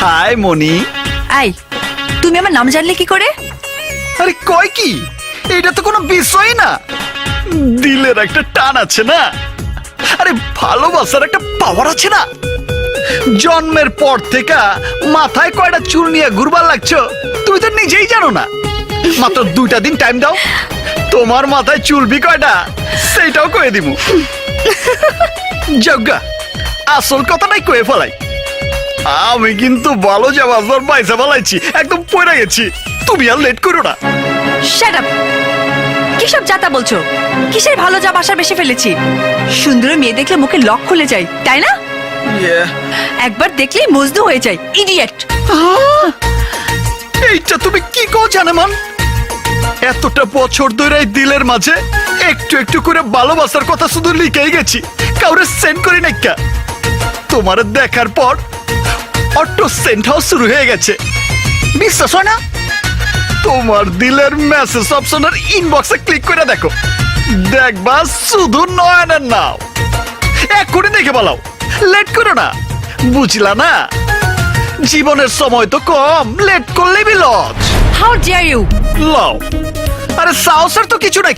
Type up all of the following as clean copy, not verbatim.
High Moni. I, তুমি আমার নাম জানলে কি করে? আরে কয় কি, এটা তো কোনো বিষয় না। দিলের একটা টান আছে না, আরে ভালোবাসার একটা পাওয়ার আছে না। জন্মের পর থেকে মাথায় কয়টা চুল নিয়ে ঘুরবার লাগছো তুমি তো নিজেই জানো না। মাত্র 2টা দিন টাইম দাও, তোমার মাথায় চুলবি কয়টা সেইটাও কয়ে দিব। যজ্ঞা, আসল কথাটাই কয়ে ফেলাই। আমি কিন্তু ভালো যাবার পয়সা ফেলাইছি, একদম পড়ে গেছি। তুমি আর লেট করো না। Shut up! কিসব যাতা বলছো? কিসের ভালো যা বাসা বেশি ফেলেছি? সুন্দর মেয়ে দেখলে মুখে লক খুলে যায়, তাই না? একবার দেখলেই মজনু হয়ে যায়, ইডিয়েট। এইটা তুমি কি কও জানেমান? এতটা বছর ধরে এই দিলের মাঝে একটু একটু করে ভালোবাসার কথা শুধু লিখেই গেছি, কাউরে সেন্ড করি নাই। তোমার দেখার পর অটো সেন্ড হাউস শুরু হয়ে গেছে, বিশ্বাস হয় না? তোমার দিলের মেসেজ অপশনের ইনবক্সে ক্লিক করে দেখো, দেখবা শুধু নয়নের নাও। এক্ষুনি দেখে বলাও, লেট করো না, বুঝলা না? জীবনের সময় তো কম, লেট করলে বিলজ। How deer you! লও, আরে সাহসের তো কিছু নাই।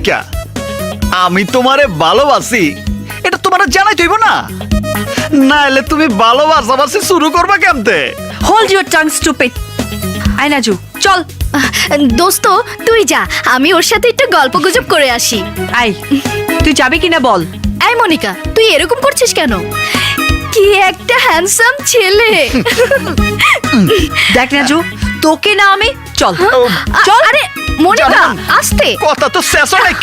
আমি তোমারে ভালোবাসি এটা তোমারে জানাই হইব না, নাইলে তুমি ভালোবাসাবাসি শুরু করবা কেমতে? Hold your tongue, stupid. আই নাজু, চল। দোস্ত তুই যা, আমি ওর সাথে একটু গল্প গুজব করে আসি। আই, তুই যাবি কিনা বল? এই মনিকা, তুই এরকম করছিস কেন? কি একটা হ্যান্ডসাম ছেলে। দেখ নাজু, তোকে না আমি। চল চল। আরে মনিকা, জানো, আস্তে। কথা তো শেষ হয় নাই।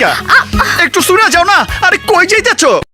একটু শুনে যাও না। আরে কই যাইতেছো?